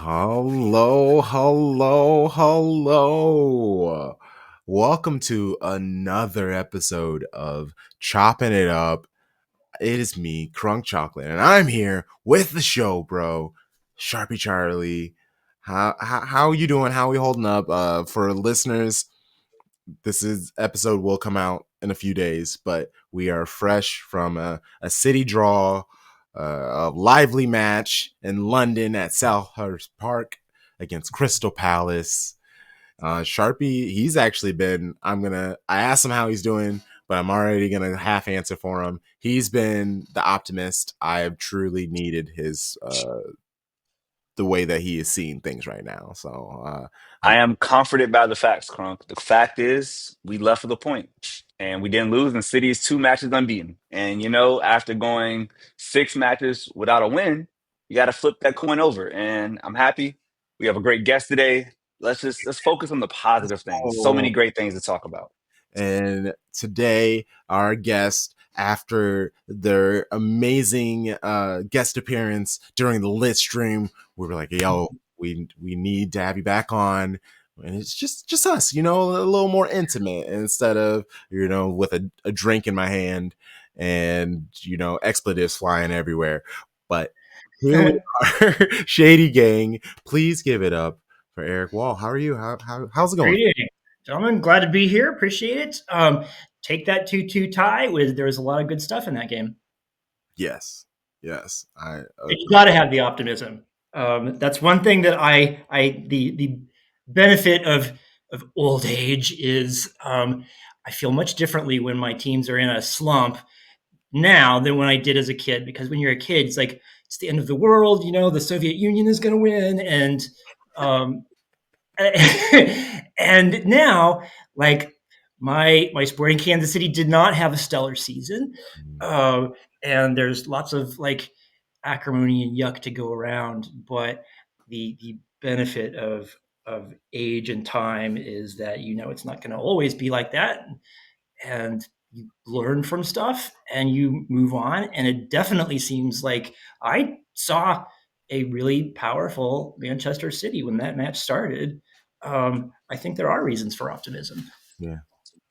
Hello, hello, hello. Welcome to another episode of Choppin' It Up. It is me, CrunkChocolate, and I'm here with the show, bro. Sharpie Charlie. How you doing? How we holding up? For listeners, episode will come out in a few days, but we are fresh from a city draw, a lively match in London at Selhurst Park against Crystal Palace. Sharpie, he's actually been. I asked him how he's doing, but I'm already gonna half answer for him. He's been the optimist. I have truly needed his the way that he is seeing things right now. So I am comforted by the facts, Crunk. The fact is, we left with a point, and we didn't lose. And City is 2 matches unbeaten. And after going 6 matches without a win, you got to flip that coin over. And I'm happy. We have a great guest today. Let's focus on the positive things. So many oh, great things to talk about. And today, our guest, after their amazing guest appearance during the lit stream, we were like, "Yo, we need to have you back on." And it's just us, a little more intimate instead of with a drink in my hand and expletives flying everywhere. But here we are, Shady Gang. Please give it up for Eric Wahl. How are you? How's it going? Great evening, gentlemen. Glad to be here. Appreciate it. Take that 2-2 tie. There was a lot of good stuff in that game. Yes, yes. I You got to have the optimism. That's one thing that the benefit of old age is I feel much differently when my teams are in a slump now than when I did as a kid. Because when you're a kid, it's like it's the end of the world. The Soviet Union is going to win, and um, and now, like my Sporting Kansas City did not have a stellar season, uh, and there's lots of like acrimony and yuck to go around. But the benefit of age and time is that it's not going to always be like that, and you learn from stuff and you move on. And it definitely seems like I saw a really powerful Manchester City when that match started. I think there are reasons for optimism. yeah.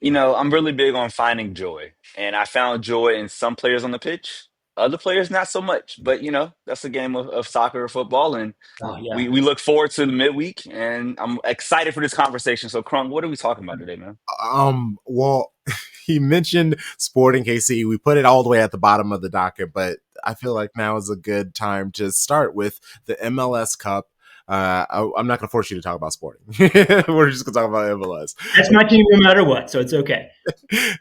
I'm really big on finding joy, and I found joy in some players on the pitch. Other players, not so much. But that's a game of soccer or football, and Oh we yeah. we look forward to the midweek, and I'm excited for this conversation. So, Crunk, what are we talking about today, man? Well, he mentioned Sporting KC. We put it all the way at the bottom of the docket, but I feel like now is a good time to start with the MLS Cup. I'm not going to force you to talk about Sporting. We're just going to talk about MLS. That's my team no matter what, so it's okay.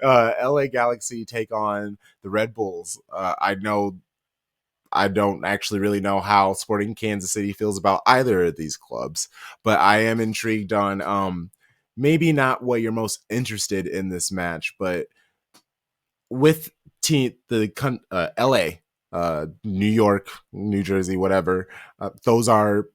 LA Galaxy take on the Red Bulls. I know I don't actually really know how Sporting Kansas City feels about either of these clubs, but I am intrigued on maybe not what you're most interested in this match, but with LA, New York, New Jersey, whatever, those are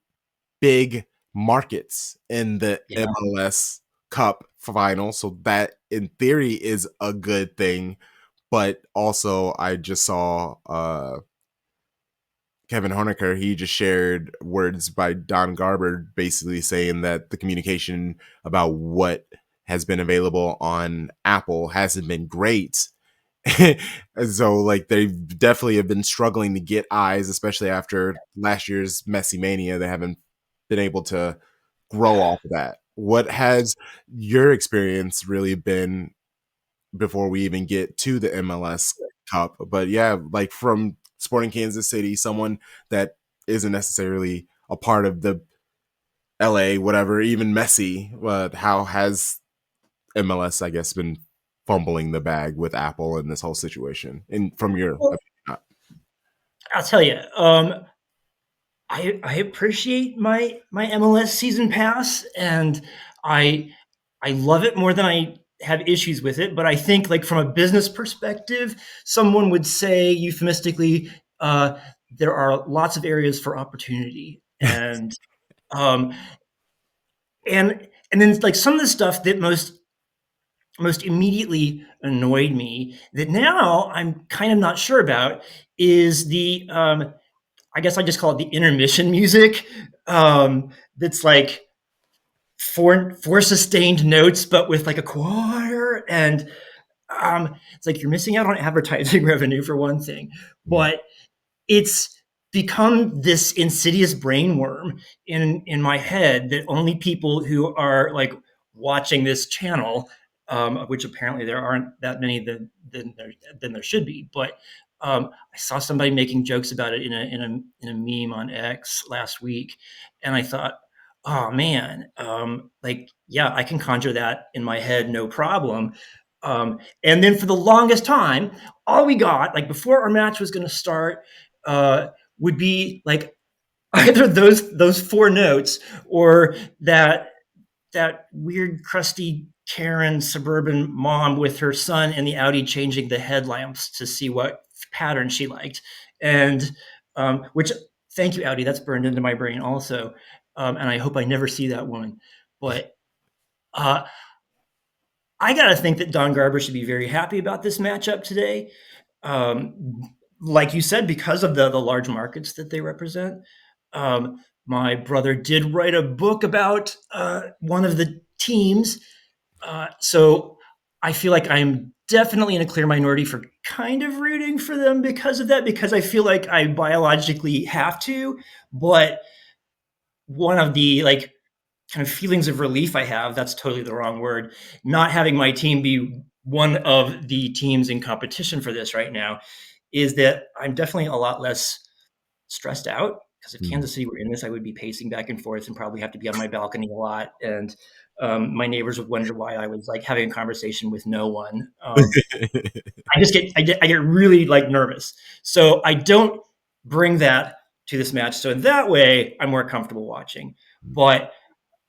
big markets in the Yeah. MLS Cup final, so that in theory is a good thing. But also, I just saw Kevin Honecker, he just shared words by Don Garber basically saying that the communication about what has been available on Apple hasn't been great. So like they definitely have been struggling to get eyes, especially after last year's Messi Mania. They haven't been able to grow off of that. What has your experience really been before we even get to the MLS Cup? But yeah, like from Sporting Kansas City, someone that isn't necessarily a part of the LA, whatever, even Messi, how has MLS, I guess, been fumbling the bag with Apple in this whole situation? And from your Well, opinion, I'll tell you. I appreciate my MLS season pass, and I I love it more than I have issues with it. But I think, like from a business perspective, someone would say euphemistically, uh, there are lots of areas for opportunity, um, and then like some of the stuff that most immediately annoyed me that now I'm kind of not sure about is the I guess I just call it the intermission music. that's like four sustained notes, but with like a choir, and it's like you're missing out on advertising revenue for one thing, but it's become this insidious brain worm in my head that only people who are like watching this channel, of which apparently there aren't that many than there should be. But I saw somebody making jokes about it in a meme on X last week, and I thought, oh man, like yeah, I can conjure that in my head, no problem. And then for the longest time, all we got, like before our match was going to start, uh, would be like either those four notes or that weird crusty Karen suburban mom with her son in the Audi changing the headlamps to see what pattern she liked, and which thank you Audi, that's burned into my brain also, and I hope I never see that woman, but. Uh, I got to think that Don Garber should be very happy about this matchup today. Um, like you said, because of the large markets that they represent. My brother did write a book about one of the teams. So I feel like I'm definitely in a clear minority for kind of rooting for them because of that, because I feel like I biologically have to. But one of the like kind of feelings of relief I have, that's totally the wrong word, not having my team be one of the teams in competition for this right now, is that I'm definitely a lot less stressed out, because if Kansas City were in this, I would be pacing back and forth and probably have to be on my balcony a lot. And my neighbors would wonder why I was like having a conversation with no one. I get really like nervous. So I don't bring that to this match. So in that way, I'm more comfortable watching. But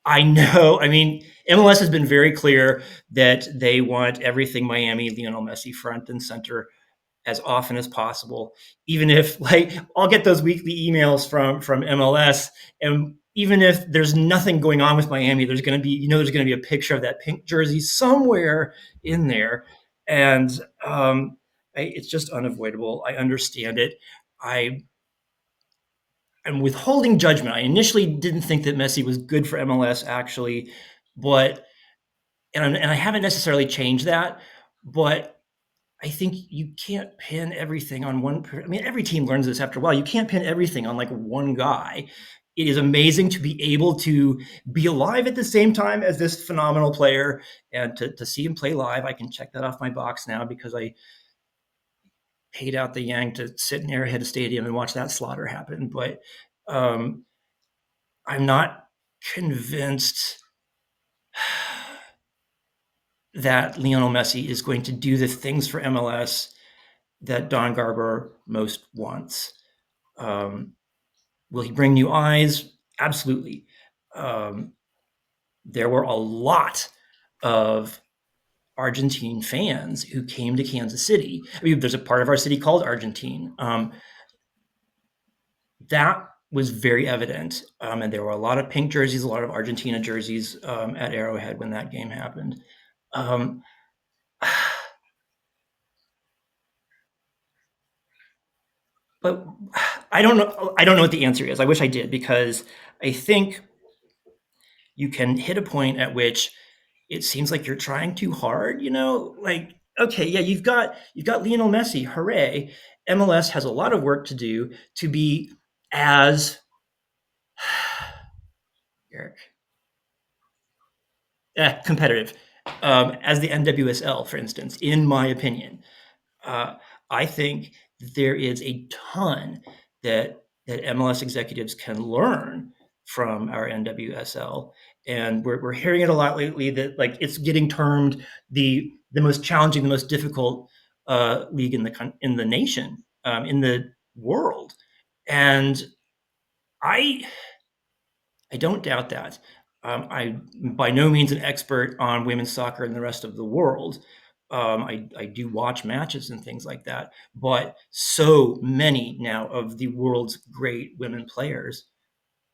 I know. I mean, MLS has been very clear that they want everything Miami, Lionel Messi front and center as often as possible. Even if, like, I'll get those weekly emails from MLS, and even if there's nothing going on with Miami, there's going to be, there's going to be a picture of that pink jersey somewhere in there, and it's just unavoidable. I understand it. I am withholding judgment. I initially didn't think that Messi was good for MLS, actually, but and I haven't necessarily changed that, but I think you can't pin everything on one. I mean, every team learns this after a while. You can't pin everything on like one guy. It is amazing to be able to be alive at the same time as this phenomenal player, and to see him play live. I can check that off my box now because I paid out the yang to sit in Arrowhead Stadium and watch that slaughter happen. But um, I'm not convinced that Lionel Messi is going to do the things for MLS that Don Garber most wants. Will he bring new eyes? Absolutely. There were a lot of Argentine fans who came to Kansas City. I mean, there's a part of our city called Argentine. That was very evident. And there were a lot of pink jerseys, a lot of Argentina jerseys at Arrowhead when that game happened. But I don't know. I don't know what the answer is. I wish I did, because I think you can hit a point at which it seems like you're trying too hard. Like, okay, yeah, you've got Lionel Messi, hooray! MLS has a lot of work to do to be as Eric competitive as the NWSL, for instance. In my opinion, uh, I think there is a ton that MLS executives can learn from our NWSL, and we're hearing it a lot lately that like it's getting termed the most challenging, the most difficult league in the nation, in the world, and I I don't doubt that. I'm by no means an expert on women's soccer in the rest of the world. I do watch matches and things like that, but so many now of the world's great women players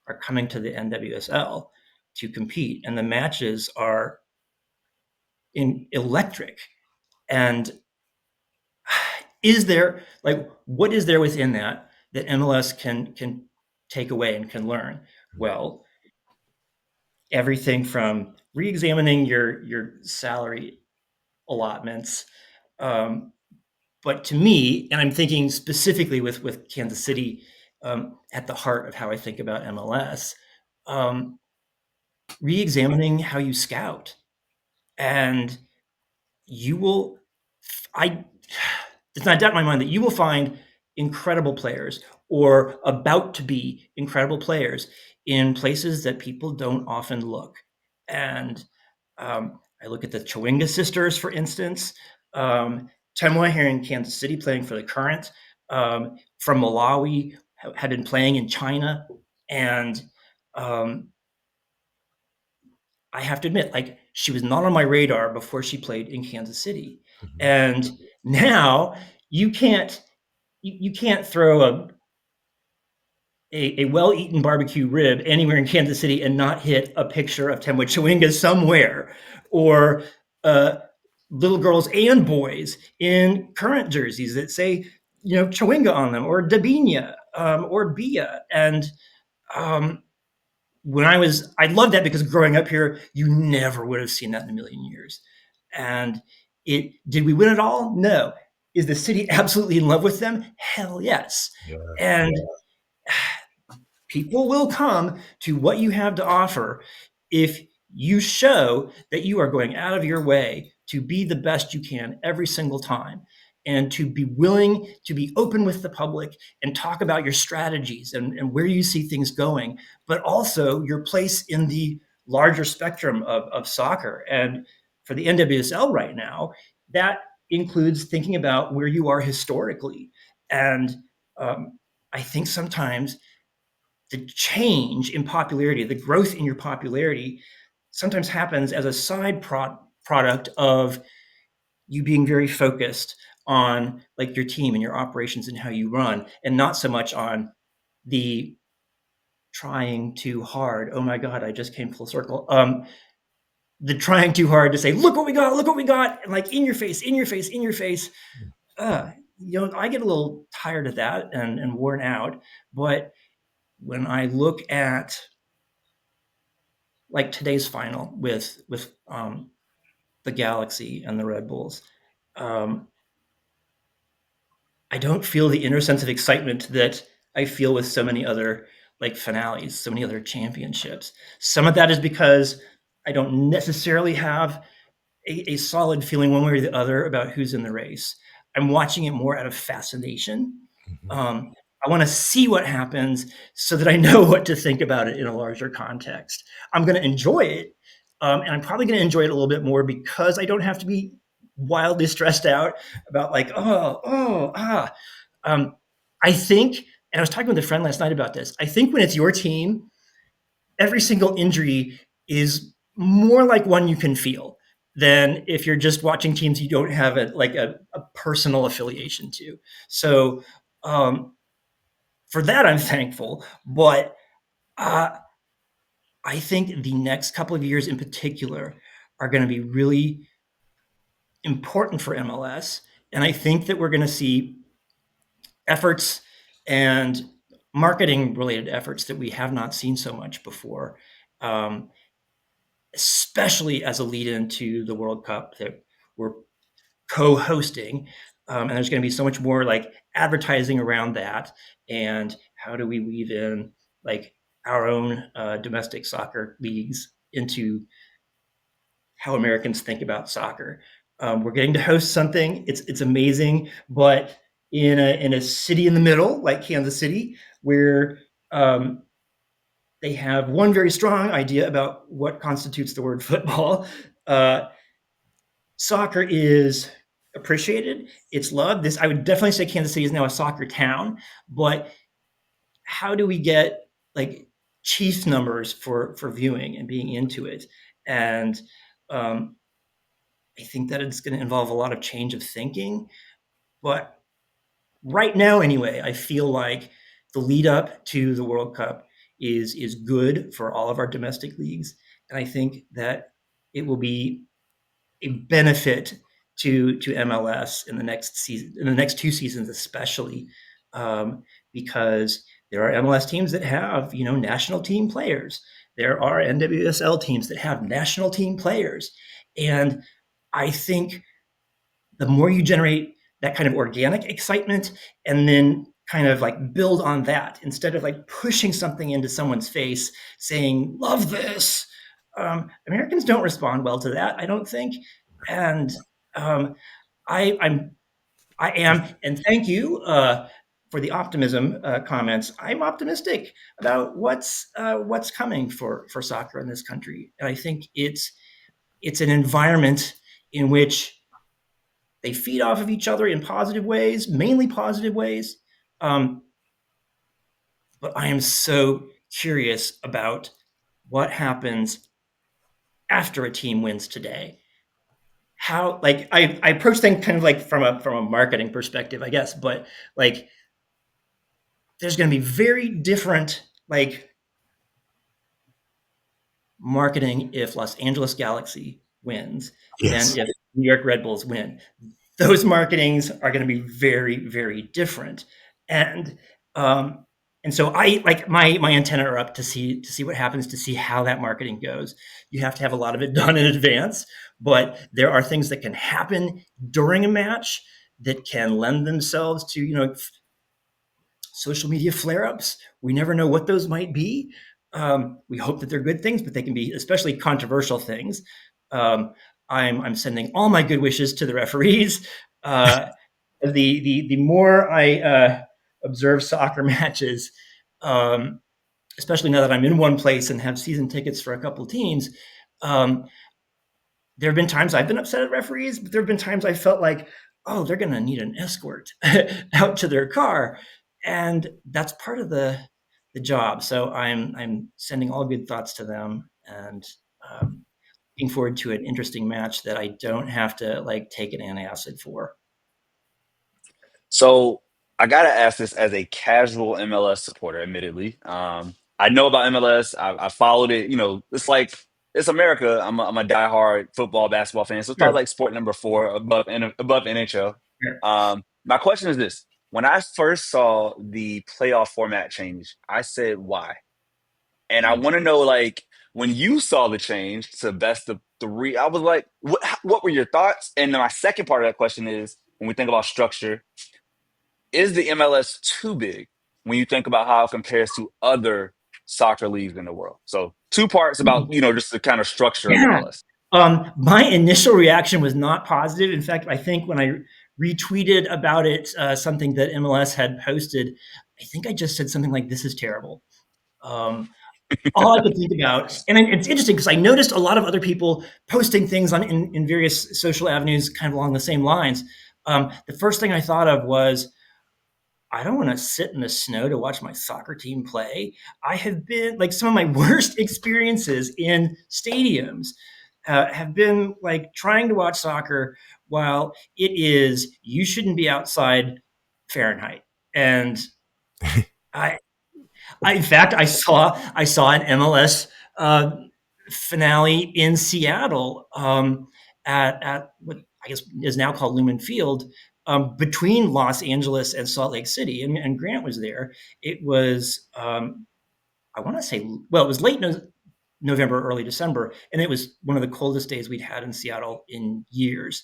are coming to the NWSL to compete, and the matches are electric. And is there like what is there within that MLS can take away and can learn? Well, everything from re-examining your salary allotments, um, but to me, and I'm thinking specifically with Kansas City at the heart of how I think about MLS, um, re-examining how you scout, and you will, I, it's not a doubt in my mind that you will find incredible players or about to be incredible players in places that people don't often look. And I look at the Chewinga sisters, for instance. Temwa here in Kansas City playing for the Current, from Malawi, had been playing in China. And um, I have to admit, like, she was not on my radar before she played in Kansas City. Mhm. And now you can't you can't throw a well-eaten barbecue rib anywhere in Kansas City and not hit a picture of Temwa Chewinga somewhere, or uh, little girls and boys in Current jerseys that say, Chewinga on them, or Dabinia, or Bia. And um, I love that because growing up here, you never would have seen that in a million years. And did we win it all? No. Is the city absolutely in love with them? Hell yes. Yeah. And people will come to what you have to offer if you show that you are going out of your way to be the best you can every single time, and to be willing to be open with the public and talk about your strategies and where you see things going, but also your place in the larger spectrum of soccer. And for the NWSL right now, that includes thinking about where you are historically. And I think sometimes the change in popularity, the growth in your popularity, sometimes happens as a product of you being very focused on like your team and your operations and how you run, and not so much on the trying too hard. Oh my God, I just came full circle. The trying too hard to say, look what we got, and like in your face, in your face, in your face. Uh, I get a little tired of that and worn out. But when I look at like today's final with the Galaxy and the Red Bulls, um, I don't feel the inner sense of excitement that I feel with so many other like finales, so many other championships. Some of that is because I don't necessarily have a solid feeling one way or the other about who's in the race. I'm watching it more out of fascination. Mhm. Um, I want to see what happens so that I know what to think about it in a larger context. I'm going to enjoy it, and I'm probably going to enjoy it a little bit more because I don't have to be wildly stressed out about like, um, I think, and I was talking with a friend last night about this. I think when it's your team, every single injury is more like one you can feel than if you're just watching teams you don't have a personal affiliation to. So for that, I'm thankful. But uh, I think the next couple of years in particular are going to be really important for MLS. And I think that we're going to see efforts and marketing related efforts that we have not seen so much before, um, especially as a lead into the World Cup that we're co-hosting. And there's going to be so much more like advertising around that. And how do we weave in like our own domestic soccer leagues into how Americans think about soccer? We're getting to host something. It's amazing, but in a city in the middle like Kansas City, where they have one very strong idea about what constitutes the word football. Uh, Soccer is appreciated. It's loved. This I would definitely say Kansas City is now a soccer town, but how do we get like Chiefs numbers for viewing and being into it? And um, I think that it's going to involve a lot of change of thinking. But right now, anyway, I feel like the lead up to the World Cup is good for all of our domestic leagues, and I think that it will be a benefit to MLS in the next season, in the next two seasons, especially because There are MLS teams that have, national team players. There are NWSL teams that have national team players. And I think the more you generate that kind of organic excitement and then kind of like build on that instead of like pushing something into someone's face saying, love this. Americans don't respond well to that, I don't think. And um, I'm I am, and thank you for the optimism comments. I'm optimistic about what's coming for soccer in this country, and I think it's an environment in which they feed off of each other in positive ways, mainly positive ways. Um, but I am so curious about what happens after a team wins today. How like I approach things kind of like from a marketing perspective, I guess, but like there's going to be very different like marketing if Los Angeles Galaxy wins than Yes. if New York Red Bulls win. Those marketings are going to be very, very different. And um, and so I like my antenna are up to see what happens, to see how that marketing goes. You have to have a lot of it done in advance, but there are things that can happen during a match that can lend themselves to social media flare ups. We never know what those might be. We hope that they're good things, but they can be especially controversial things. Um, I'm sending all my good wishes to the referees. The more I observe soccer matches, um, especially now that I'm in one place and have season tickets for a couple of teams, um, there have been times I've been upset at referees, but there have been times I felt like, oh, they're going to need an escort out to their car, and that's part of the job. So I'm sending all good thoughts to them, and um, looking forward to an interesting match that I don't have to like take an antacid for. So I gotta ask this as a casual MLS supporter, admittedly. I know about MLS. I followed it. You know, it's like it's America. I'm a diehard football, basketball fan. So it's probably Sure, like sport number four above NHL. sure. My question is this: when I first saw the playoff format change, I said, "Why?" And I Mm. want to know, like, when you saw the change to best of three, I was like, what were your thoughts? And then my second part of that question is, when we think about structure, is the MLS too big when you think about how it compares to other soccer leagues in the world? So two parts about, just the kind of structure of Yeah. MLS. My initial reaction was not positive. In fact, I think when I retweeted about it, something that MLS had posted, I think I just said something like, "This is terrible." Um, all I could think about, and it's interesting because I noticed a lot of other people posting things in various social avenues, kind of along the same lines. The first thing I thought of was, I don't want to sit in the snow to watch my soccer team play. I have been like some of my worst experiences in stadiums have been like trying to watch soccer while it is you shouldn't be outside Fahrenheit. And I, in fact, I saw an MLS uh, finale in Seattle at what I guess is now called Lumen Field, between Los Angeles and Salt Lake City, and Grant was there. It was I want to say, well, it was late November, early December, and it was one of the coldest days we'd had in Seattle in years.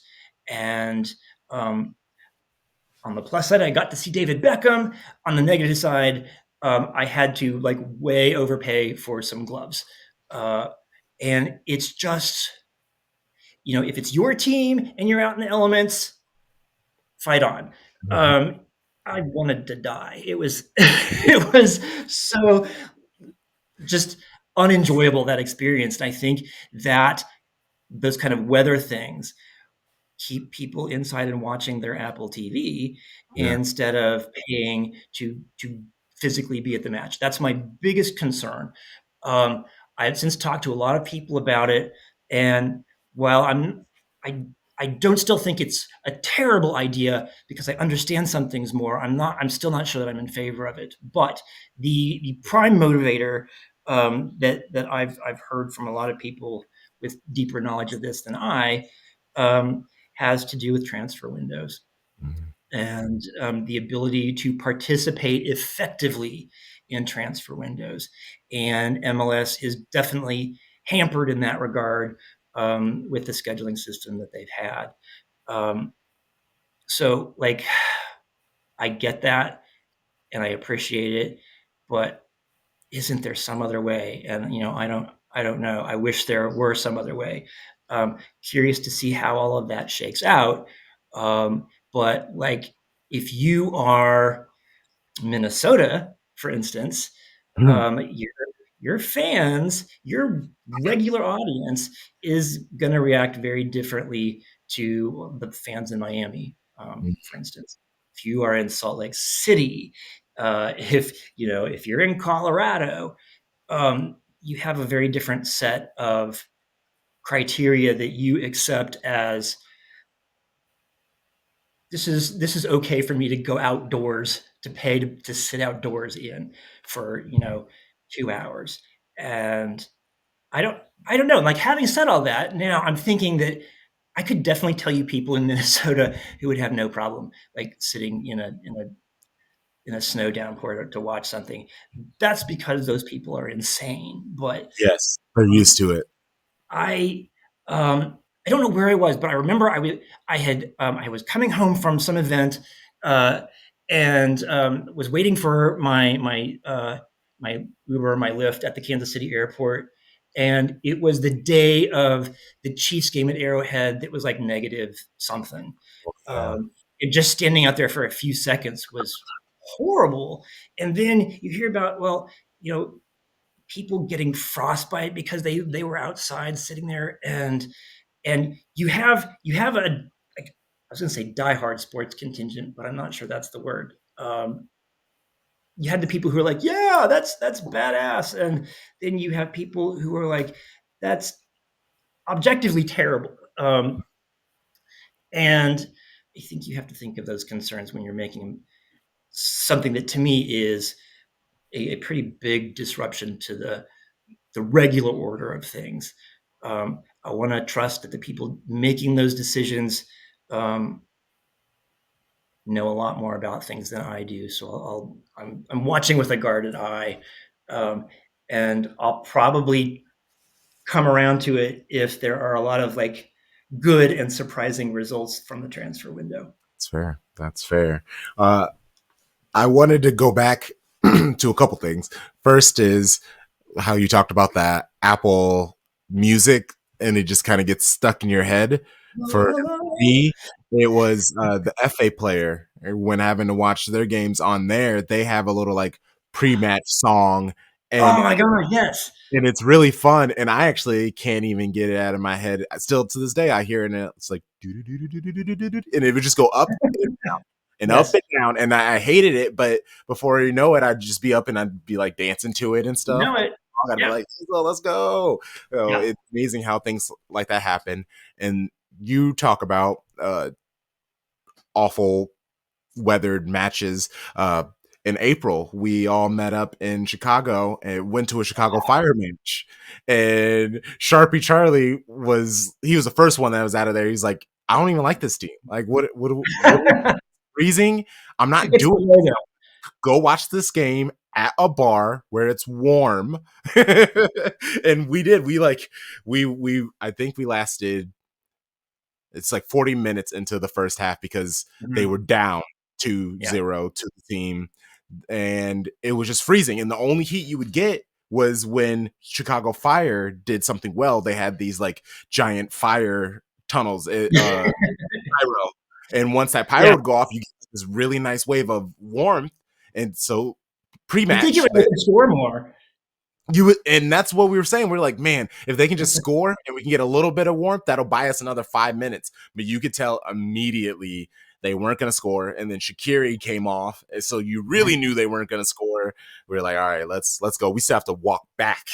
And um, on the plus side, I got to see David Beckham. On the negative side, I had to like way overpay for some gloves. Uh, and it's just, if it's your team and you're out in the elements, fight on. Mhm. Um, I wanted to die. It was, it was so just unenjoyable, that experience. And I think that those kind of weather things keep people inside and watching their Apple TV Yeah. instead of paying to physically be at the match. That's my biggest concern. I've since talked to a lot of people about it, and while I I don't still think it's a terrible idea because I understand some things more. I'm still not sure that I'm in favor of it. But the prime motivator that I've heard from a lot of people with deeper knowledge of this than I, has to do with transfer windows Mhm. and the ability to participate effectively in transfer windows, and MLS is definitely hampered in that regard with the scheduling system that they've had. Um, so, like, I get that and I appreciate it, but isn't there some other way? And I don't know. I wish there were some other way. Curious to see how all of that shakes out. But like, if you are Minnesota, for instance, Mhm. your fans, your regular audience is going to react very differently to the fans in Miami, for instance. If you are in Salt Lake City, if you're in Colorado, you have a very different set of criteria that you accept as this is okay for me to go outdoors to pay to sit outdoors in for 2 hours. And i don't I don't know, like, having said all that, now I'm thinking that I could definitely tell you people in Minnesota who would have no problem like sitting in a snow downpour to watch something. That's because those people are insane. But Yes, they're um, used to it. I I don't know where I was, but I remember I was coming home from some event, uh, and was waiting for my Uber, my Lyft at the Kansas City airport, and it was the day of the Chiefs game at Arrowhead that was like negative something. Yeah, And just standing out there for a few seconds was horrible. And then you hear about, well, you know, people getting frostbite because they were outside sitting there. And you have a, like, I was going to say diehard sports contingent, but I'm not sure that's the word. You had the people who are like, yeah, that's badass, and then you have people who are like, that's objectively terrible. And I think you have to think of those concerns when you're making something that to me is a pretty big disruption to the regular order of things. I want to trust that the people making those decisions um, know a lot more about things than I do. So I'm watching with a guarded eye, um, and I'll probably come around to it if there are a lot of like good and surprising results from the transfer window. that's fair. That's fair. Uh, I wanted to go back to a couple things. First is how you talked about that Apple Music, and it just kind of gets stuck in your head. For me, it was the FA player. When having to watch their games on there, they have a little like pre-match song, Oh and my god, yes. it's really fun. And I actually can't even get it out of my head. Still to this day, I hear it, and it's like, and it would just go up and up Yes. and down. And I hated it, but before you know it, I'd just be up and I'd be like dancing to it and You stuff. know it. I gotta be Yeah. like, let's go. So Yeah. it's amazing how things like that happen. And you talk about awful weathered matches. In April, we all met up in Chicago and went to a Chicago Fire match. And Sharpie Charlie was the first one that was out of there. He's like, I don't even like this team. Like, what are we freezing? I'm not It's doing. the logo. Go watch this game at a bar where it's warm. And we did. We I think we lasted, it's like 40 minutes into the first half because they Mhm. were down 2 Yeah. 0 to the team, and it was just freezing. And the only heat you would get was when Chicago Fire did something well. They had these like giant fire tunnels, pyro, and once that pyro Yeah. would go off, you get this really nice wave of warmth. And so I think it pre-match was that open score more. you would, and that's what we were saying. We're like, man, if they can just score and we can get a little bit of warmth, that'll buy us another 5 minutes. But you could tell immediately they weren't going to score, and then Shaqiri came off, and so you really knew they weren't going to score. We were like, all right, let's go. We still have to walk back,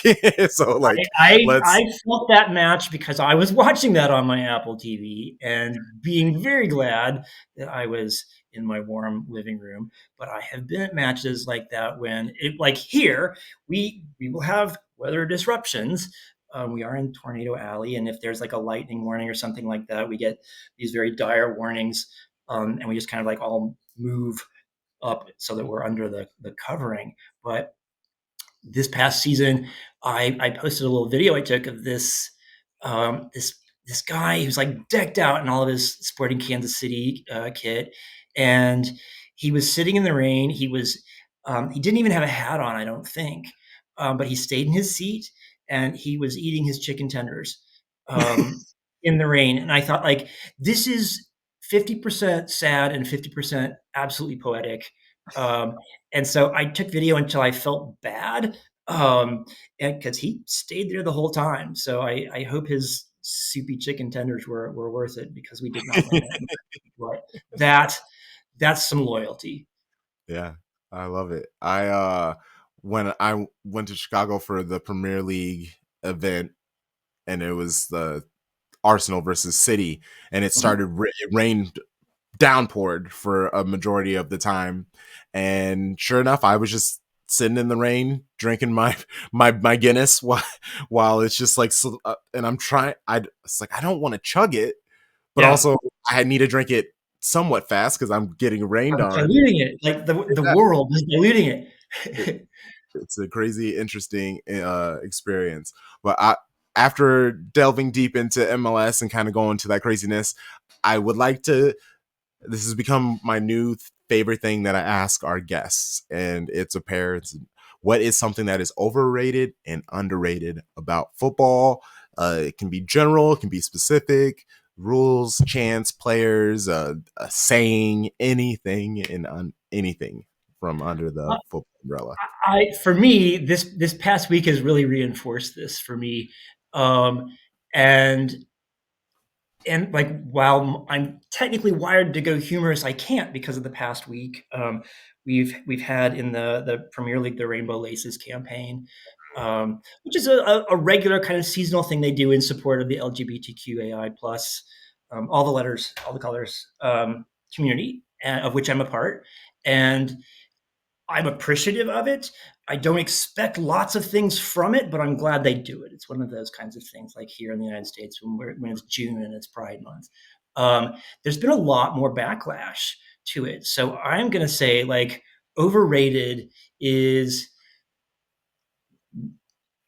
so like, I let's. felt that match because I was watching that on my Apple TV and being very glad that I was in my warm living room. But I have been at matches like that when like here, we will have weather disruptions. We are in Tornado Alley, and if there's like a lightning warning or something like that, we get these very dire warnings, and we just kind of like all move up so that we're under the covering. But this past season, I posted a little video I took of this guy who's like decked out in all of his Sporting Kansas City kit, and he was sitting in the rain. He didn't even have a hat on, I don't think, but he stayed in his seat and he was eating his chicken tenders in the rain. And I thought, like, this is 50% sad and 50% absolutely poetic. Um, and so I took video until I felt bad, and because he stayed there the whole time. So I hope his soupy chicken tenders were worth it because we did not win it. But that that's some loyalty. Yeah, I love it. When I went to Chicago for the Premier League event, and it was the Arsenal versus City, and it Mhm. started it rained downpoured for a majority of the time, and sure enough, I was just sitting in the rain drinking my Guinness while it's just like and I'm trying. It's like I don't want to chug it, but Yeah, also I need to drink it somewhat fast because I'm getting rained I'm on. diluting it. Like the world is diluting It, it. it's a crazy, interesting experience. But after delving deep into MLS and kind of going to that craziness, I would like to. This has become my new favorite thing that I ask our guests, and it's a pair. What is something that is overrated and underrated about football? It can be general, it can be specific, rules, chance, players, a saying, anything and anything from under the football umbrella. I for me, this past week has really reinforced this for me. Um, and like while I'm technically wired to go humorous, I can't because of the past week. We've had in the Premier League the Rainbow Laces campaign, which is a regular kind of seasonal thing they do in support of the LGBTQAI plus all the letters, all the colors community, of which I'm a part, and I'm appreciative of it. I don't expect lots of things from it, but I'm glad they do it. It's one of those kinds of things, like here in the United States when it's June and it's Pride Month. There's been a lot more backlash to it, so I'm going to say like overrated is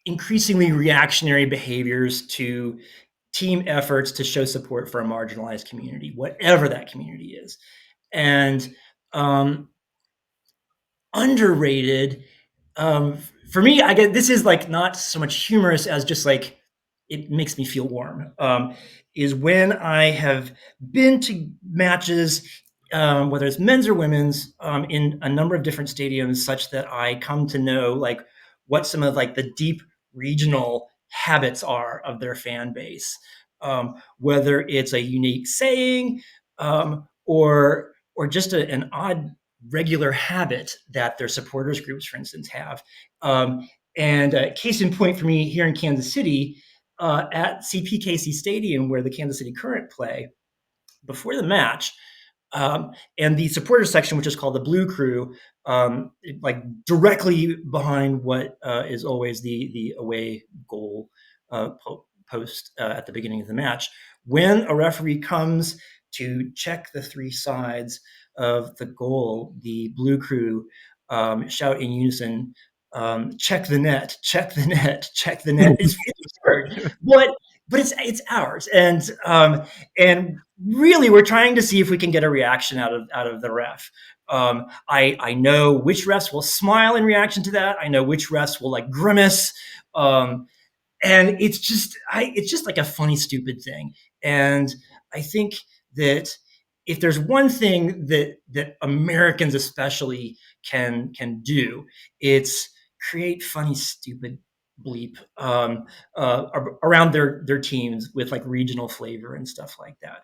increasingly reactionary behaviors to team efforts to show support for a marginalized community, whatever that community is, and um, underrated. For me, I get this is like not so much humorous as just like it makes me feel warm. Is when I have been to matches, whether it's men's or women's, in a number of different stadiums, such that I come to know like what some of like the deep regional habits are of their fan base. Whether it's a unique saying, or just an odd regular habit that their supporters groups, for instance, have. And case in point for me here in Kansas City, at CPKC Stadium, where the Kansas City Current play, before the match, and the supporters section, which is called the Blue Crew, like directly behind what is always the away goal post at the beginning of the match. When a referee comes to check the three sides of the goal, the Blue Crew shout in unison, "Check the net, check the net, check the net." It's absurd, but it's ours, and really we're trying to see if we can get a reaction out of the ref. I know which refs will smile in reaction to that. I know which refs will like grimace. And it's just like a funny stupid thing. And I think that if there's one thing that Americans especially can do, it's create funny stupid bleep around their teams with like regional flavor and stuff like that.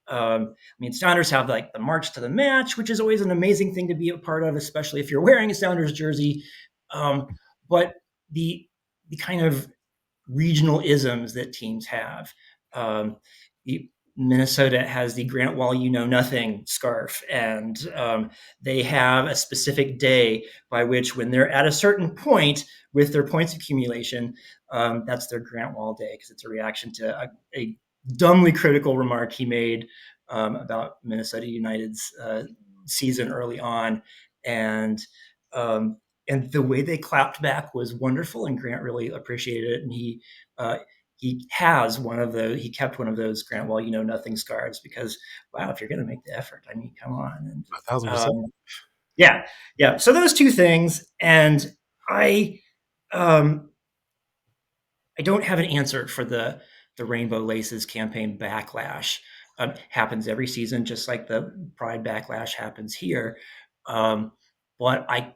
I mean, Sounders have like the March to the Match, which is always an amazing thing to be a part of, especially if you're wearing a Sounders jersey. But the the kind of regional isms that teams have. Um, Minnesota has the Grant Wahl "You Know Nothing" scarf, and they have a specific day by which, when they're at a certain point with their points accumulation, that's their Grant Wahl day because it's a reaction to a dumbly critical remark he made about Minnesota United's season early on, and and the way they clapped back was wonderful, and Grant really appreciated it. And uh, he kept one of those Grant Wahl, nothing scars, because wow, if you're going to make the effort, I mean, come on. And 1,000%. yeah, yeah. So those two things, and I um, I don't have an answer for the Rainbow Laces campaign backlash. Happens every season, just like the Pride backlash happens here. Um, but I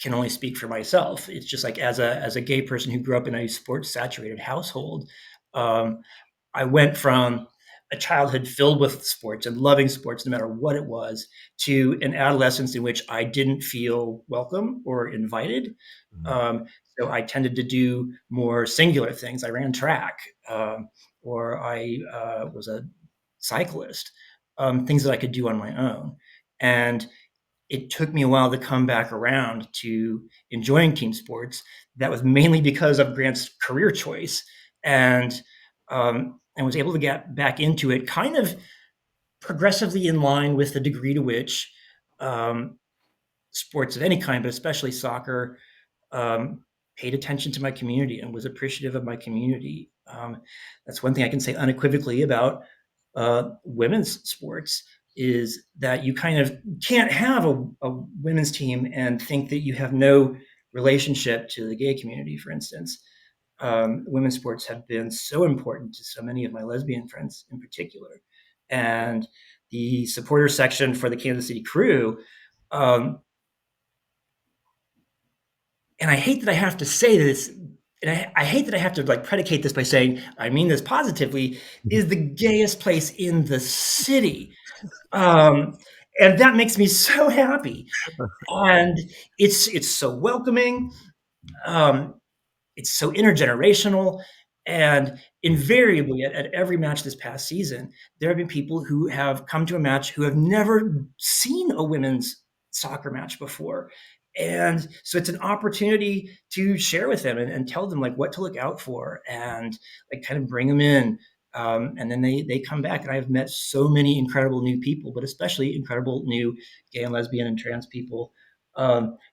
can only speak for myself. It's just like as a gay person who grew up in a sports saturated household, um, I went from a childhood filled with sports and loving sports no matter what it was, to an adolescence in which I didn't feel welcome or invited. Mhm. Um, so I tended to do more singular things. I ran track, or I was a cyclist, things that I could do on my own. And it took me a while to come back around to enjoying team sports. That was mainly because of Grant's career choice, and was able to get back into it kind of progressively in line with the degree to which um, sports of any kind, but especially soccer, um, paid attention to my community and was appreciative of my community. That's one thing I can say unequivocally about women's sports, is that you kind of can't have a women's team and think that you have no relationship to the gay community, for instance. Women's sports have been so important to so many of my lesbian friends in particular. And the supporter section for the Kansas City Crew, um, and I hate that I have to say this, and I hate that I have to like predicate this by saying I mean this positively, is the gayest place in the city, um, and that makes me so happy. And it's so welcoming. Um, it's so intergenerational, and invariably at every match this past season, there have been people who have come to a match who have never seen a women's soccer match before, and so it's an opportunity to share with them and tell them like what to look out for, and like kind of bring them in. And then they come back, and I've met so many incredible new people, but especially incredible new gay and lesbian and trans people.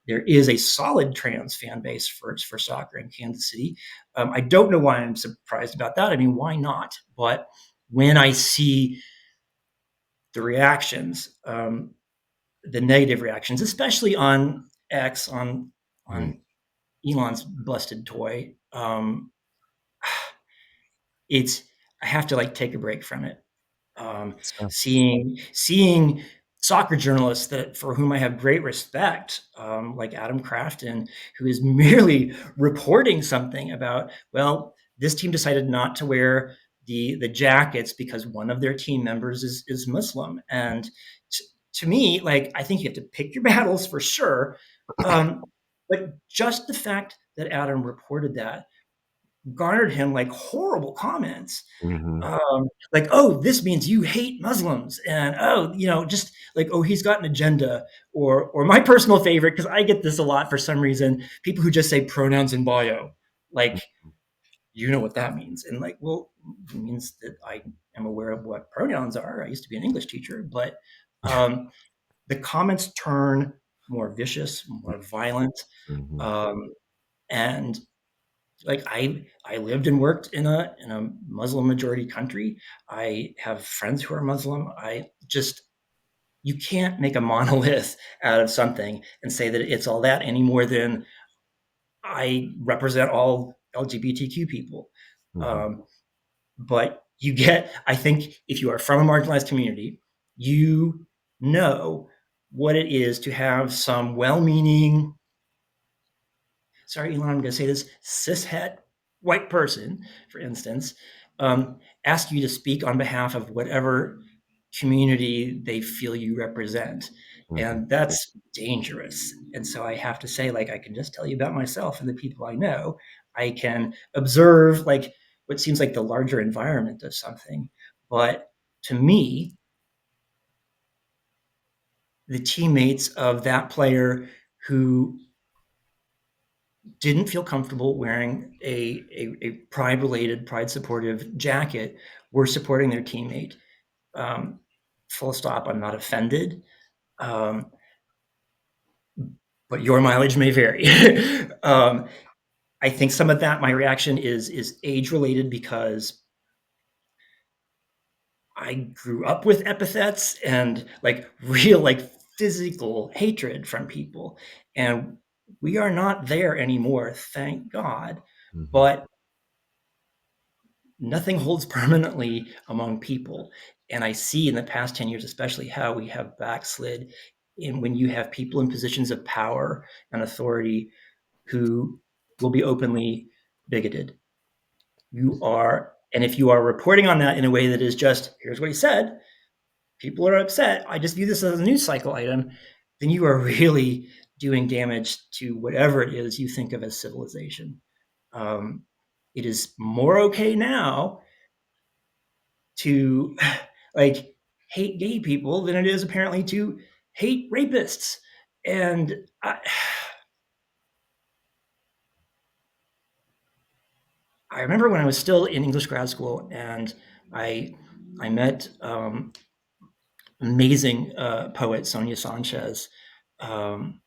There is a solid trans fan base for soccer in Kansas City. I don't know why I'm surprised about that. I mean, why not? But when I see the reactions, the negative reactions, especially on X, Mhm. on Elon's busted toy, it's I have to like take a break from it. So, Seeing soccer journalists that for whom I have great respect, like Adam Crafton, who is merely reporting something about, well, this team decided not to wear the jackets because one of their team members is Muslim, and to me, like I think you have to pick your battles for sure, but just the fact that Adam reported that garnered him like horrible comments, mhm. like, oh, this means you hate Muslims, and oh, just like, oh, he's got an agenda, or my personal favorite, because I get this a lot for some reason, people who just say pronouns in bio, like, you know what that means, and like, well, it means that I am aware of what pronouns are. I used to be an English teacher, but um, the comments turn more vicious, more violent, Mhm. um, and like I lived and worked in a Muslim majority country. I have friends who are Muslim. I just You can't make a monolith out of something and say that it's all that any more than I represent all LGBTQ people. Mhm. Um, but I think if you are from a marginalized community, you know what it is to have some well-meaning, sorry, Elon, I'm going to say this, cishet white person, for instance, ask you to speak on behalf of whatever community they feel you represent. Mhm. And that's dangerous. And so I have to say, like, I can just tell you about myself and the people I know. I can observe, like, what seems like the larger environment of something. But to me, the teammates of that player who didn't feel comfortable wearing a pride related, pride supportive jacket were supporting their teammate. Full stop. I'm not offended. Um, but your mileage may vary. I think some of that, my reaction is age related because I grew up with epithets and like real like physical hatred from people, and we are not there anymore, thank God. Mhm. But nothing holds permanently among people, and I see in the past 10 years, especially, how we have backslid in when you have people in positions of power and authority who will be openly bigoted. You are, and if you are reporting on that in a way that is just, here's what he said, people are upset, I just view this as a news cycle item, then you are really doing damage to whatever it is you think of as civilization. Um, it is more okay now to like hate gay people than it is apparently to hate rapists. And I remember when I was still in English grad school, and I I met amazing poet Sonia Sanchez, um,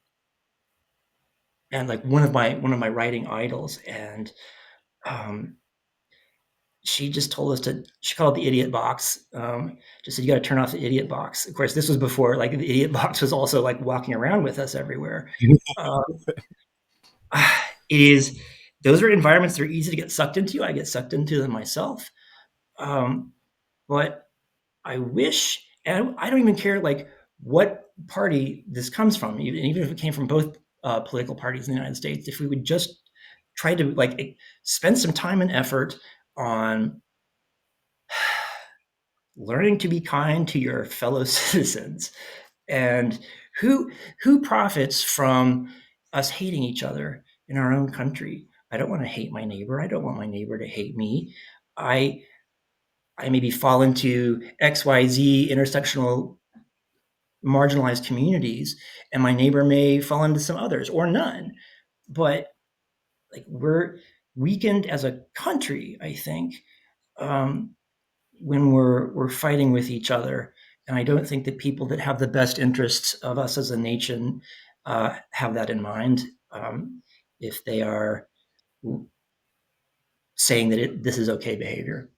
and like one of my writing idols, and um, she just told us to. She called it the idiot box. Just said you got to turn off the idiot box. Of course, this was before like the idiot box was also like walking around with us everywhere. Um, it is those are environments that are easy to get sucked into. I get sucked into them myself. Um, but I wish, and I don't even care like what party this comes from, even if it came from both political parties in the United States, if we would just try to like spend some time and effort on learning to be kind to your fellow citizens, and who who profits from us hating each other in our own country. I don't want to hate my neighbor. I don't want my neighbor to hate me. I I maybe fall into XYZ intersectional marginalized communities, and my neighbor may fall into some others or none. But like we're weakened as a country, I think, um, when we're fighting with each other. And I don't think that people that have the best interests of us as a nation have that in mind, if they are saying that this is okay behavior.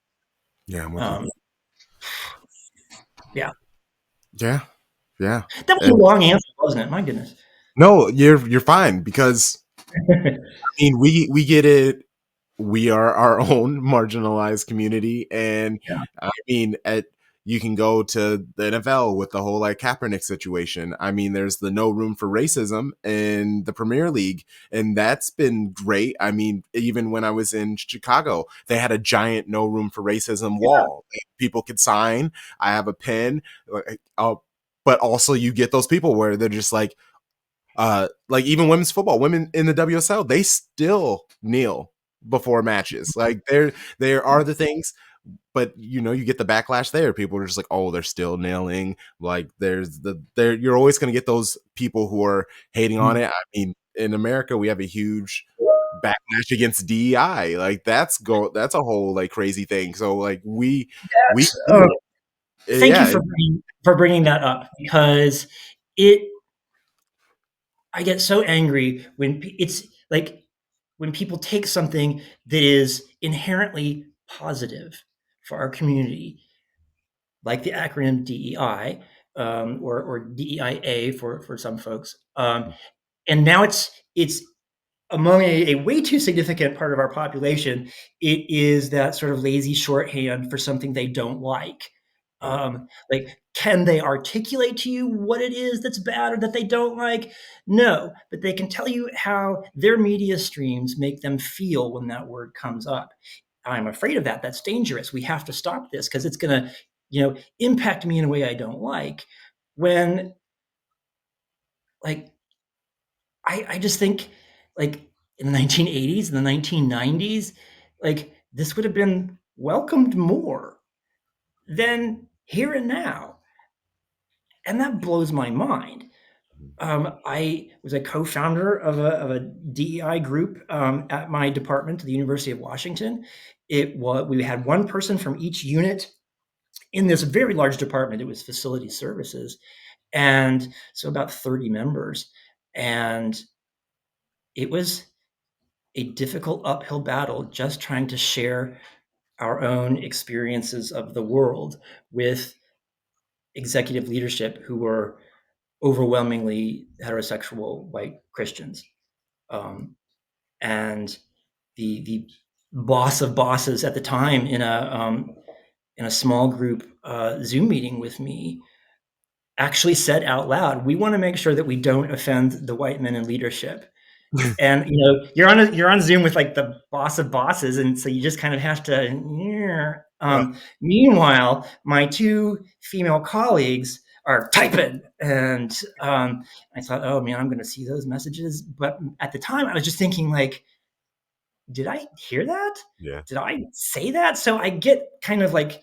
Yeah, I'm with you. Um, yeah, Yeah, yeah. that was a And long answer, wasn't it? My goodness. no, you're fine because I mean we get it. We are our own marginalized community, and Yeah, I mean at you can go to the NFL with the whole like Kaepernick situation. I mean, there's the no room for racism in the Premier League, and that's been great. I mean, even when I was in Chicago, they had a giant no room for racism wall. People could sign. I have a pen. But also you get those people where they're just like even women's football, women in the WSL, they still kneel before matches. Like there are the things, but you know, you get the backlash there. People are just like, oh, they're still kneeling. Like you're always gonna get those people who are hating on mm, it. I mean, in America, we have a huge backlash against DEI. Like that's a whole like crazy thing. So like we that's, thank you yeah. for bringing that up, because it I get so angry when it's like when people take something that is inherently positive for our community, like the acronym DEI, or DEIA for some folks, and now it's among a way too significant part of our population. It is that sort of lazy shorthand for something they don't like. Like, can they articulate to you what it is that's bad or that they don't like? No, but they can tell you how their media streams make them feel when that word comes up. I'm afraid of that. That's dangerous. We have to stop this because it's going to, impact me in a way I don't like. When, like, I just think like in the 1980s and the 1990s, like this would have been welcomed more than here and now. And that blows my mind. I was a co-founder of a DEI group at my department at the University of Washington. We had one person from each unit in this very large department. It was facility services, and so about 30 members. And it was a difficult uphill battle just trying to share our own experiences of the world with executive leadership who were overwhelmingly heterosexual white Christians. And the boss of bosses at the time in a small group Zoom meeting with me actually said out loud, "We want to make sure that we don't offend the white men in leadership." And you're on Zoom with like the boss of bosses, and so you just kind of have to. Yeah. Meanwhile, my two female colleagues are typing, and I thought, oh man, I'm going to see those messages. But at the time, I was just thinking, like, did I hear that? Yeah. Did I say that? So I get kind of like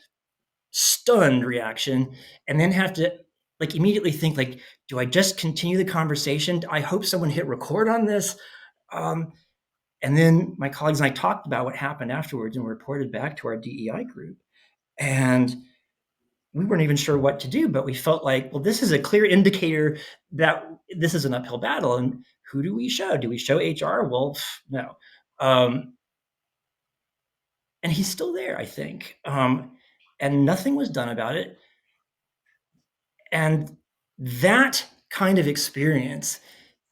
stunned reaction, and then have to like immediately think like, do I just continue the conversation? I hope someone hit record on this. Um, and then my colleagues and I talked about what happened afterwards and reported back to our DEI group. And we weren't even sure what to do, but we felt like, well, this is a clear indicator that this is an uphill battle. And who do we show? Do we show HR? Well, no. And he's still there, I think. And nothing was done about it. And that kind of experience,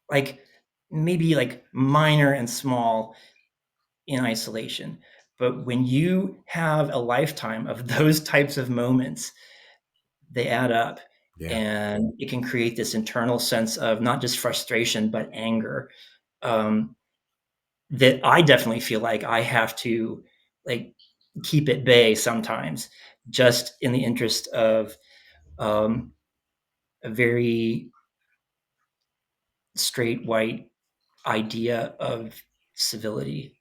like maybe like minor and small in isolation, but when you have a lifetime of those types of moments, they add up, Yeah. and it can create this internal sense of not just frustration but anger, um, that I definitely feel like I have to like keep at bay sometimes, just in the interest of um, a very straight white idea of civility.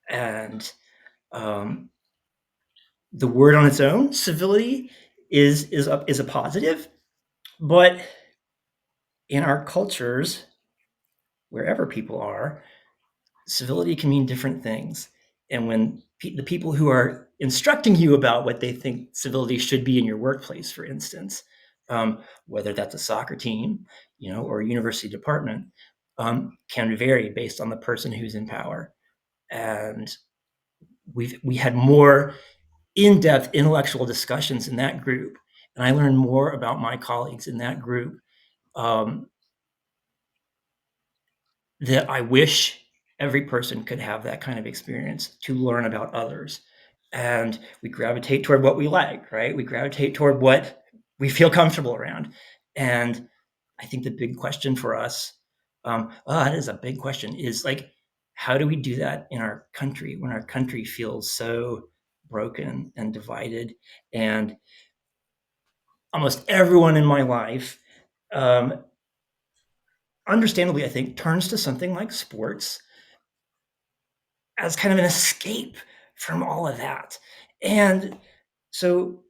And um, the word on its own, civility, is a positive, but in our cultures, wherever people are, civility can mean different things. And when the people who are instructing you about what they think civility should be in your workplace, for instance, whether that's a soccer team, or a university department, can vary based on the person who's in power. And we had more in-depth intellectual discussions in that group, and I learned more about my colleagues in that group, um, that I wish every person could have that kind of experience to learn about others. And we gravitate toward what we like, right? We gravitate toward what we feel comfortable around. And I think the big question for us, that is a big question, is like, how do we do that in our country when our country feels so broken and divided? And almost everyone in my life, um, understandably, I think, turns to something like sports as kind of an escape from all of that. And so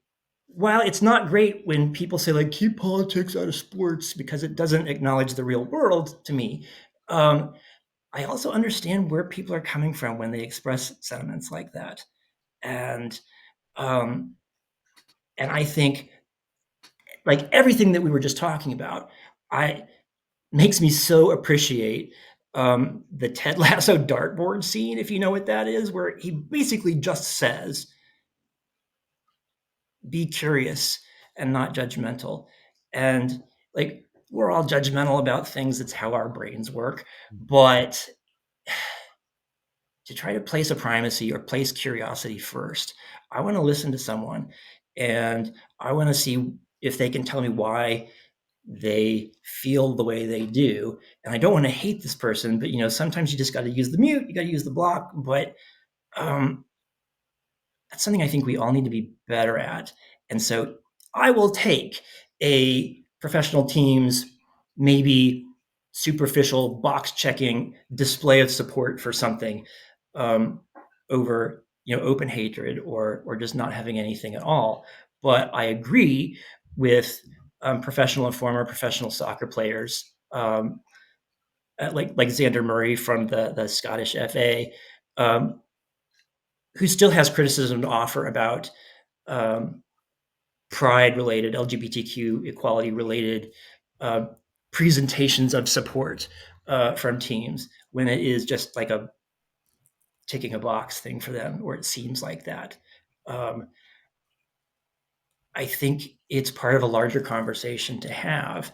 while it's not great when people say like keep politics out of sports because it doesn't acknowledge the real world to me, I also understand where people are coming from when they express sentiments like that. And um, and I think like everything that we were just talking about, I makes me so appreciate the Ted Lasso dartboard scene, if you know what that is, where he basically just says, be curious and not judgmental. And like, we're all judgmental about things, it's how our brains work. But to try to place a primacy or place curiosity first, I want to listen to someone, and I want to see if they can tell me why they feel the way they do. And I don't want to hate this person, but sometimes you just got to use the mute, you got to use the block. But um, that's something I think we all need to be better at. And so I will take a professional team's maybe superficial box checking display of support for something, um, over open hatred or just not having anything at all. But I agree with professional and former professional soccer players, like Xander Murray from the Scottish FA, um, who still has criticism to offer about um, pride related, LGBTQ equality related uh, presentations of support from teams when it is just like a ticking a box thing for them, or it seems like that. Um, I think it's part of a larger conversation to have,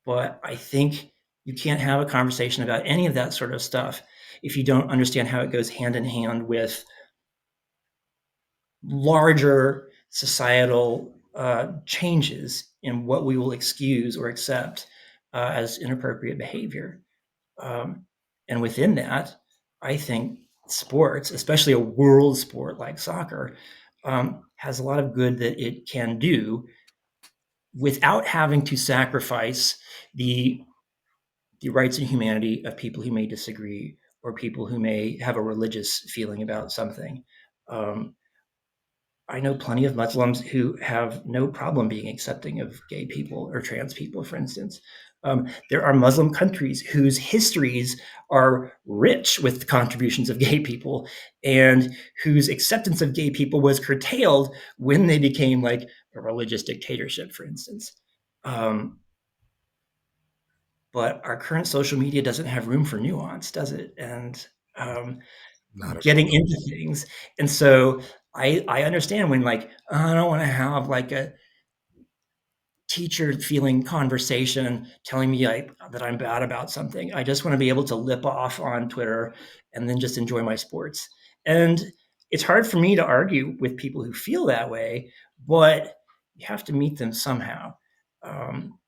but I think you can't have a conversation about any of that sort of stuff if you don't understand how it goes hand in hand with larger societal changes in what we will excuse or accept as inappropriate behavior. Um, and within that, I think sports, especially a world sport like soccer, has a lot of good that it can do without having to sacrifice the the rights and humanity of people who may disagree or people who may have a religious feeling about something. Um, I know plenty of Muslims who have no problem being accepting of gay people or trans people, for instance. There are Muslim countries whose histories are rich with the contributions of gay people and whose acceptance of gay people was curtailed when they became like a religious dictatorship, for instance. Um, but our current social media doesn't have room for nuance, does it? And um, Not at getting all. into things. And so I understand when like I don't want to have like a teacher feeling conversation telling me that I'm bad about something. I just want to be able to lip off on Twitter and then just enjoy my sports. And it's hard for me to argue with people who feel that way, but you have to meet them somehow. Um,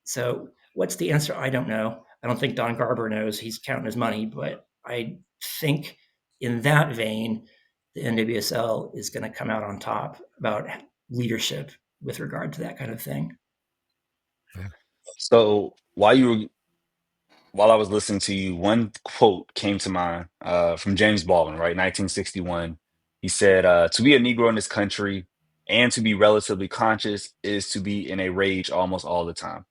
so what's the answer? I don't know. I don't think Don Garber knows. He's counting his money, but I think in that vein, the NWSL is going to come out on top about leadership with regard to that kind of thing. Yeah. So while I was listening to you, one quote came to mind from James Baldwin, right? 1961. He said, to be a Negro in this country and to be relatively conscious is to be in a rage almost all the time.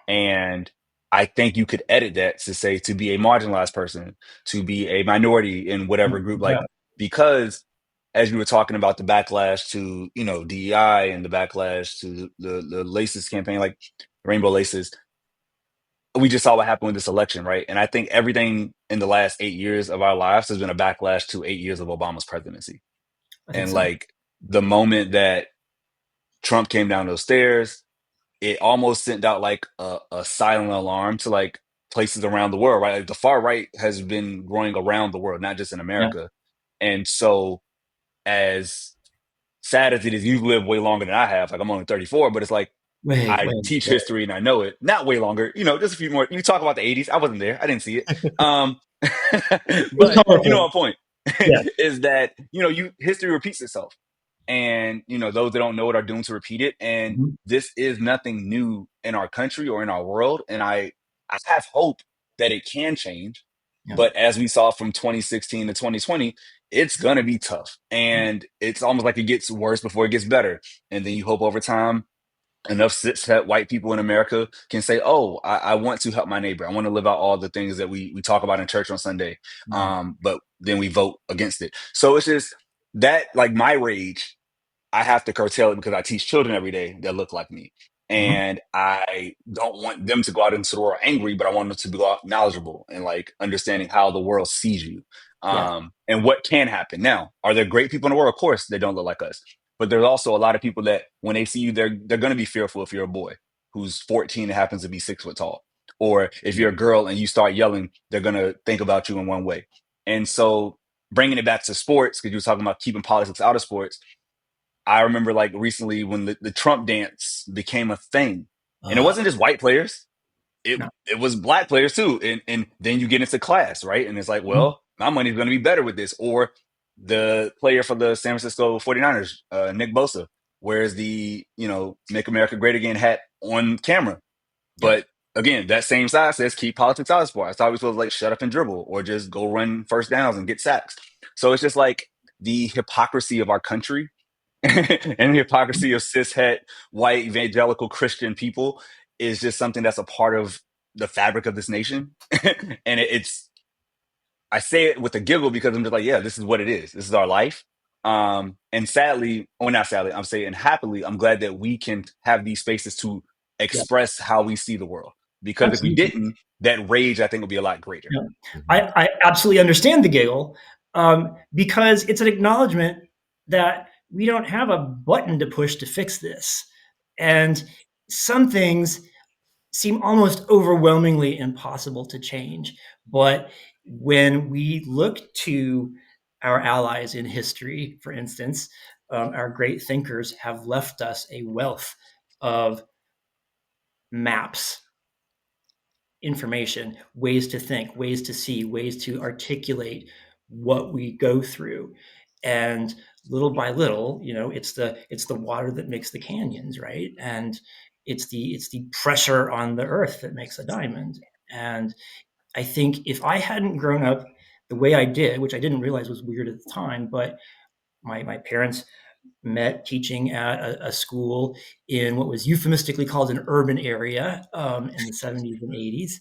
And I think you could edit that to say to be a marginalized person, to be a minority in whatever group, Yeah. like, because as you were talking about the backlash to, DEI and the backlash to the laces campaign, like rainbow laces, we just saw what happened with this election, right? And I think everything in the last 8 years of our lives has been a backlash to 8 years of Obama's presidency. I think And so. like the moment that Trump came down those stairs, it almost sent out like a silent alarm to like places around the world, right? Like the far right has been growing around the world, not just in Yeah. America. And so, as sad as it is, you've lived way longer than I have. Like I'm only 34, but it's like Way, I way, teach way. history and I know it. Not way longer, just a few more. You talk about the 80s. I wasn't there. I didn't see it. It's But you know colorful. my point Yeah. is that, you history repeats itself. And, those that don't know it are doomed to repeat it. And Mhm. this is nothing new in our country or in our world. And I have hope that it can change. Yeah. But as we saw from 2016 to 2020, it's going to be tough. And it's almost like it gets worse before it gets better. And then you hope over time enough cis-het white people in America can say, "Oh, I want to help my neighbor. I want to live out all the things that we talk about in church on Sunday." Yeah. But then we vote against it. So it's just that, like my rage, I have to curtail it because I teach children every day that look like me. Mhm. And I don't want them to go out into the world angry, but I want them to go out knowledgeable and like understanding how the world sees you. Yeah. And what can happen. Now, are there great people in the world? Of course, they don't look like us. But there's also a lot of people that when they see you, they're going to be fearful if you're a boy who's 14 and happens to be 6 foot tall. Or if you're a girl and you start yelling, they're going to think about you in one way. And so bringing it back to sports, because you were talking about keeping politics out of sports, I remember like recently when the Trump dance became a thing, and it Uh, wasn't just white players; it no. it was black players too. And then you get into class, right? And it's like, Mhm. well, my money's going to be better with this. Or the player for the San Francisco 49ers, Nick Bosa, wears the "Make America Great Again" hat on camera, Yeah. but again, that same side says keep politics out of sports. I thought we were supposed to like shut up and dribble or just go run first downs and get sacks. So it's just like the hypocrisy of our country and the hypocrisy of cishet white evangelical Christian people is just something that's a part of the fabric of this nation. And it's I say it with a giggle because I'm just like, yeah, this is what it is. This is our life. And sadly, or not sadly, I'm saying happily, I'm glad that we can have these spaces to Yeah. express how we see the world. Because if we Absolutely. didn't, that rage, I think, would be a lot greater. Yeah. Mhm. I absolutely understand the giggle, because it's an acknowledgement that we don't have a button to push to fix this. And some things seem almost overwhelmingly impossible to change. But when we look to our allies in history, for instance, our great thinkers have left us a wealth of maps, information, ways to think, ways to see, ways to articulate what we go through. And little by little, it's the water that makes the canyons, right? And it's the pressure on the earth that makes a diamond. And I think if I hadn't grown up the way I did, which I didn't realize was weird at the time, but my parents met teaching at a school in what was euphemistically called an urban area, in the 70s and 80s.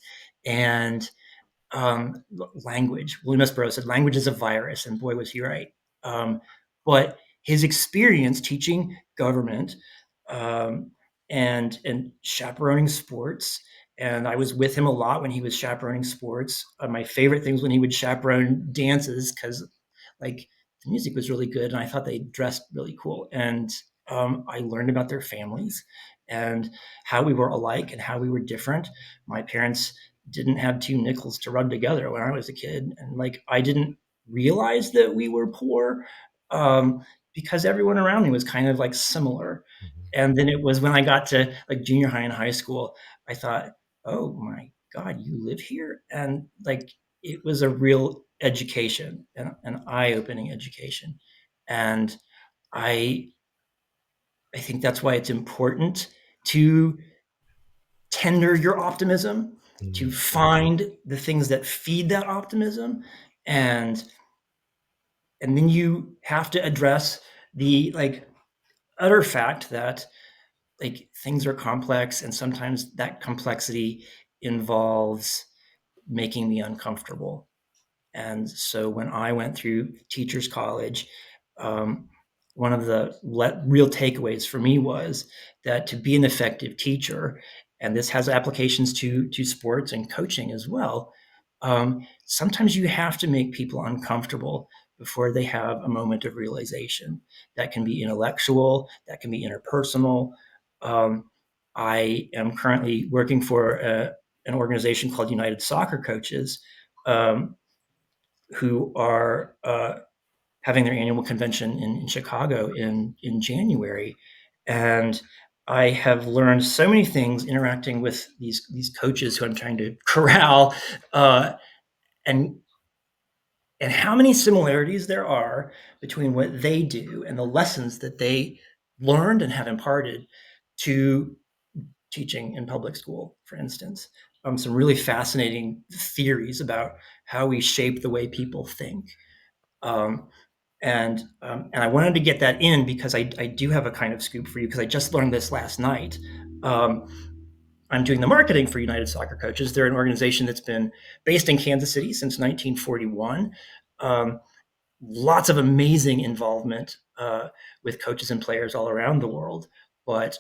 And language, William S. Burroughs said, language is a virus, and boy, was he right. But his experience teaching government, um, and chaperoning sports, and I was with him a lot when he was chaperoning sports. My favorite things when he would chaperone dances, because like the music was really good and I thought they dressed really cool. And I learned about their families and how we were alike and how we were different. My parents didn't have two nickels to rub together when I was a kid. And like, I didn't realize that we were poor, um, because everyone around me was kind of like similar. Mhm. And then it was when I got to like junior high and high school, I thought, oh my God, you live here? And like, it was a real education, an eye-opening education. And I, I think that's why it's important to tender your optimism, to Mhm. find the things that feed that optimism, and and then you have to address the like utter fact that like things are complex, and sometimes that complexity involves making me uncomfortable. And so when I went through teachers college, um, one of the real takeaways for me was that to be an effective teacher, and this has applications to sports and coaching as well, sometimes you have to make people uncomfortable before they have a moment of realization. That can be intellectual, that can be interpersonal. Um, I am currently working for an organization called United Soccer Coaches, um, who are having their annual convention in Chicago in January. And I have learned so many things interacting with these coaches who I'm trying to corral, uh, and and how many similarities there are between what they do and the lessons that they learned and have imparted to teaching in public school, for instance. Some really fascinating theories about how we shape the way people think. Um, and I wanted to get that in because I do have a kind of scoop for you because I just learned this last night. Um, I'm doing the marketing for United Soccer Coaches. They're an organization that's been based in Kansas City since 1941. Um, Lots of amazing involvement with coaches and players all around the world. But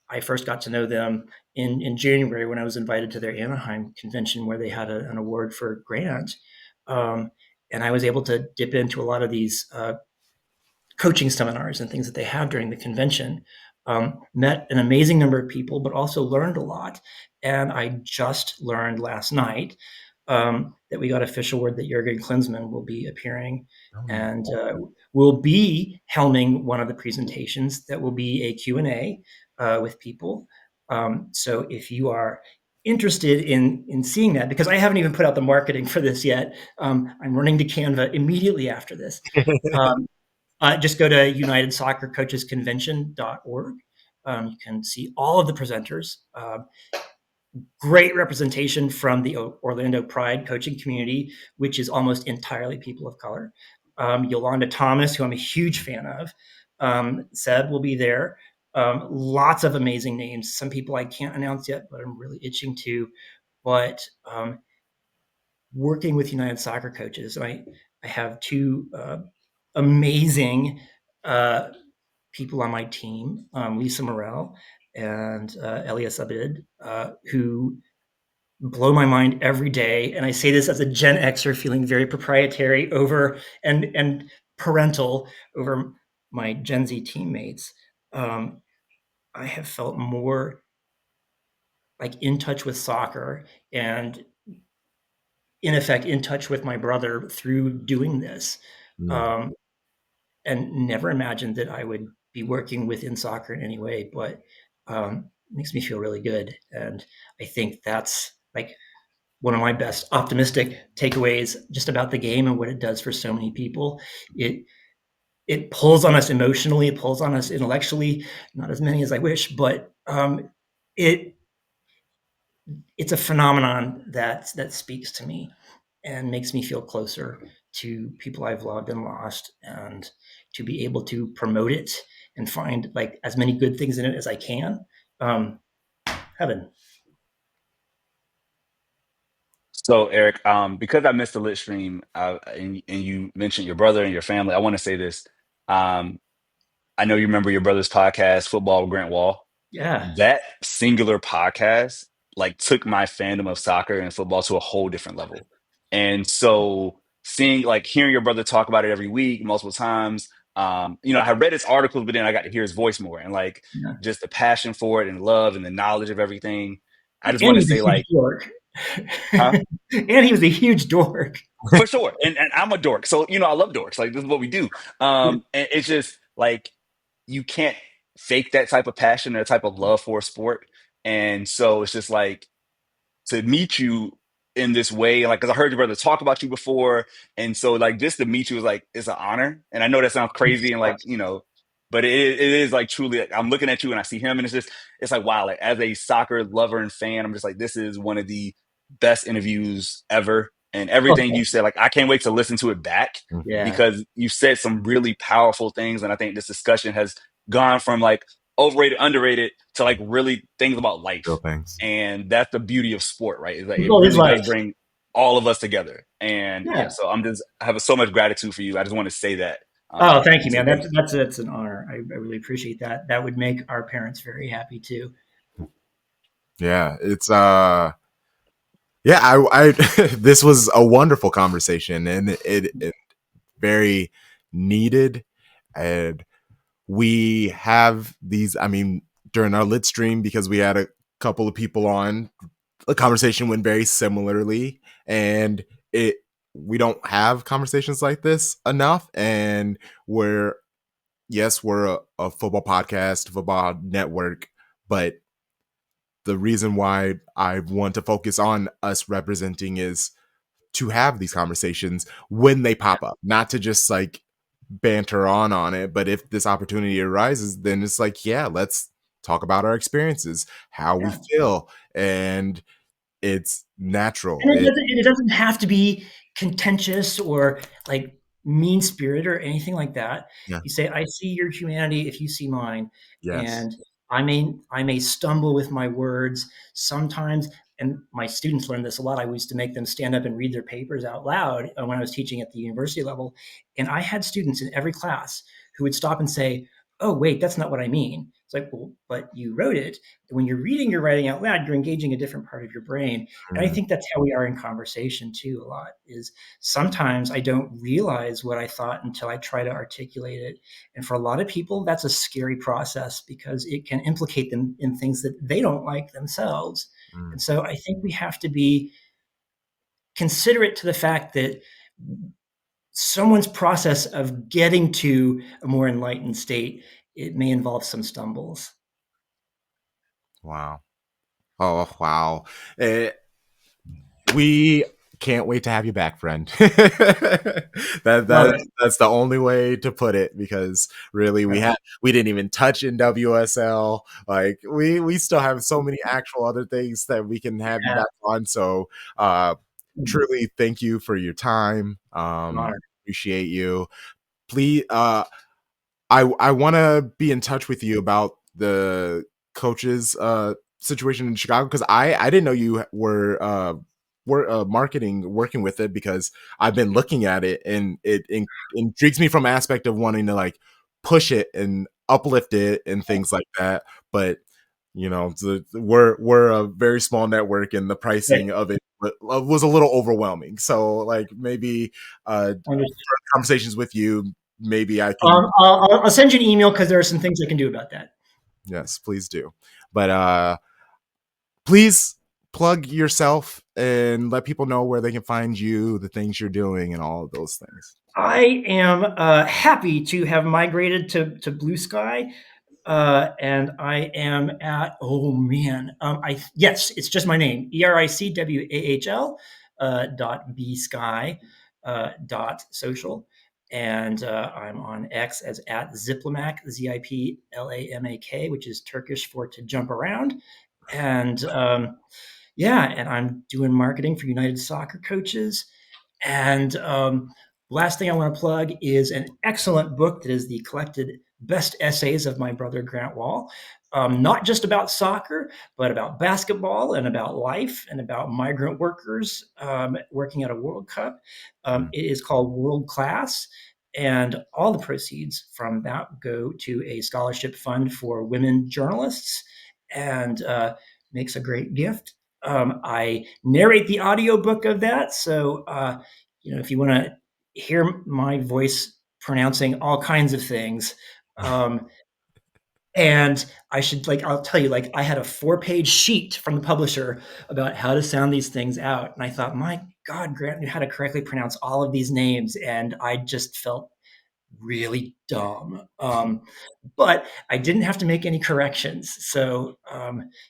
I first got to know them in January when I was invited to their Anaheim convention where they had an award for Grant. Um, and I was able to dip into a lot of these coaching seminars and things that they have during the convention. Met an amazing number of people, but also learned a lot. And I just learned last night that we got official word that Jurgen Klinsmann will be appearing Oh, no. and will be helming one of the presentations that will be a Q&A with people. So if you are interested in seeing that, because I haven't even put out the marketing for this yet, I'm running to Canva immediately after this. Just go to unitedsoccercoachesconvention.org. You can see all of the presenters. Great representation from the Orlando Pride coaching community, which is almost entirely people of color. Yolanda Thomas, who I'm a huge fan of, Seb will be there. Lots of amazing names. Some people I can't announce yet, but I'm really itching to. But working with United Soccer Coaches, I have two amazing uh, people on my team, Lisa Morel and Elias Abid, who blow my mind every day. And I say this as a Gen Xer feeling very proprietary over and parental over my Gen Z teammates. Um, I have felt more like in touch with soccer and in effect in touch with my brother through doing this. Mm. Um, and never imagined that I would be working within soccer in any way, but it makes me feel really good. And I think that's like one of my best optimistic takeaways just about the game and what it does for so many people. It it pulls on us emotionally, it pulls on us intellectually, not as many as I wish, but it it's a phenomenon that speaks to me and makes me feel closer to people I've loved and lost, and to be able to promote it and find like as many good things in it as I can. Um, Heaven. So Eric, because I missed the lit stream, and you mentioned your brother and your family, I want to say this. Um, I know you remember your brother's podcast, Football with Grant Wahl. Yeah. That singular podcast like took my fandom of soccer and football to a whole different level. And so seeing like hearing your brother talk about it every week, multiple times, I read his articles, but then I got to hear his voice more and like Yeah. just the passion for it and love and the knowledge of everything. I just And want he to was a say huge like, dork. huh? And he was a huge dork. For sure. And I'm a dork. So, I love dorks. Like this is what we do. And it's just like you can't fake that type of passion or type of love for a sport. And so it's just like to meet you in this way, like because I heard your brother talk about you before, and so like just to meet you is like it's an honor. And I know that sounds crazy and like but it is like truly like, I'm looking at you and I see him, and it's like wow, like as a soccer lover and fan, I'm just like this is one of the best interviews ever, and everything Okay. you said, like I can't wait to listen to it back Yeah. because you said some really powerful things, and I think this discussion has gone from like overrated, underrated to like really things about Real life, things. and that's the beauty of sport, right? Is that it Well, his really life. does bring all of us together. And yeah, Yeah. so I have so much gratitude for you. I just want to say that. Oh, thank you, So man. thank you. That's an honor. I really appreciate that. That would make our parents very happy too. Yeah, it's yeah, I this was a wonderful conversation, and it very needed. And we have these, I mean, during our lit stream, because we had a couple of people on, the conversation went very similarly, and it we don't have conversations like this enough. And we're yes, we're a football podcast, football network, but the reason why I want to focus on us representing is to have these conversations when they pop up, not to just like banter on it. But if this opportunity arises, then it's like, yeah, let's talk about our experiences, how we Yeah. feel, and it's natural. And it doesn't have to be contentious or like mean spirited or anything like that. Yeah. You say, I see your humanity if you see mine. Yes. And I may stumble with my words sometimes. And my students learned this a lot. I used to make them stand up and read their papers out loud when I was teaching at the university level. And I had students in every class who would stop and say, oh, wait, that's not what I mean. It's like, well, but you wrote it. When you're reading, you're writing out loud, you're engaging a different part of your brain. And I Mm, think that's how we are in conversation too a lot, is sometimes I don't realize what I thought until I try to articulate it. And for a lot of people, that's a scary process because it can implicate them in things that they don't like themselves. mm. And so I think we have to be considerate to the fact that someone's process of getting to a more enlightened state, it may involve some stumbles. Wow. Oh, wow. Eh, we can't wait to have you back, friend. Love it. That's the only way to put it, because really we didn't even touch in WSL. Like we still have so many actual other things that we can have you Yeah, back on. So uh it's truly thank you for your time. an honor. Appreciate you. Please I want to be in touch with you about the coaches situation in Chicago, because I didn't know you were marketing working with it, because I've been looking at it, and it intrigues me from aspect of wanting to like push it and uplift it and things like that. But You know, we're a very small network, and the pricing of it was a little overwhelming. So, like, maybe conversations with you, maybe I can. I'll send you an email because there are some things I can do about that. Yes, please do. But please plug yourself and let people know where they can find you, the things you're doing, and all of those things. I am happy to have migrated to Blue Sky. And I am at, oh man, yes, it's just my name, ERICWAHL .bsky dot social. And I'm on X as at Ziplamak, ZIPLAMAK, which is Turkish for to jump around. And yeah, and I'm doing marketing for United Soccer Coaches. And last thing I want to plug is an excellent book that is the collected best essays of my brother Grant Wahl, not just about soccer, but about basketball and about life and about migrant workers working at a World Cup. It is called World Class. And all the proceeds from that go to a scholarship fund for women journalists and makes a great gift. I narrate the audiobook of that. So, if you want to hear my voice pronouncing all kinds of things, and I'll tell you, I had a 4-page sheet from the publisher about how to sound these things out. And I thought, my God, Grant knew how to correctly pronounce all of these names. And I just felt really dumb. But I didn't have to make any corrections. So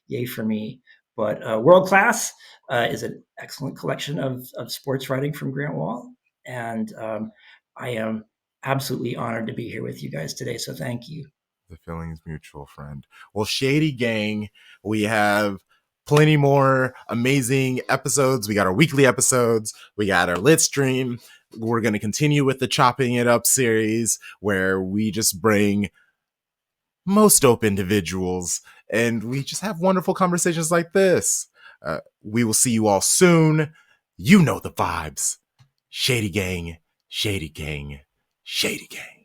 yay for me. But World Class is an excellent collection of sports writing from Grant Wahl. And I am absolutely honored to be here with you guys today. So thank you. The feeling is mutual, friend. Well, Shady Gang, we have plenty more amazing episodes. We got our weekly episodes. We got our lit stream. We're going to continue with the Chopping It Up series, where we just bring most dope individuals and we just have wonderful conversations like this. We will see you all soon. You know the vibes. Shady Gang, Shady Gang, Shady Gang.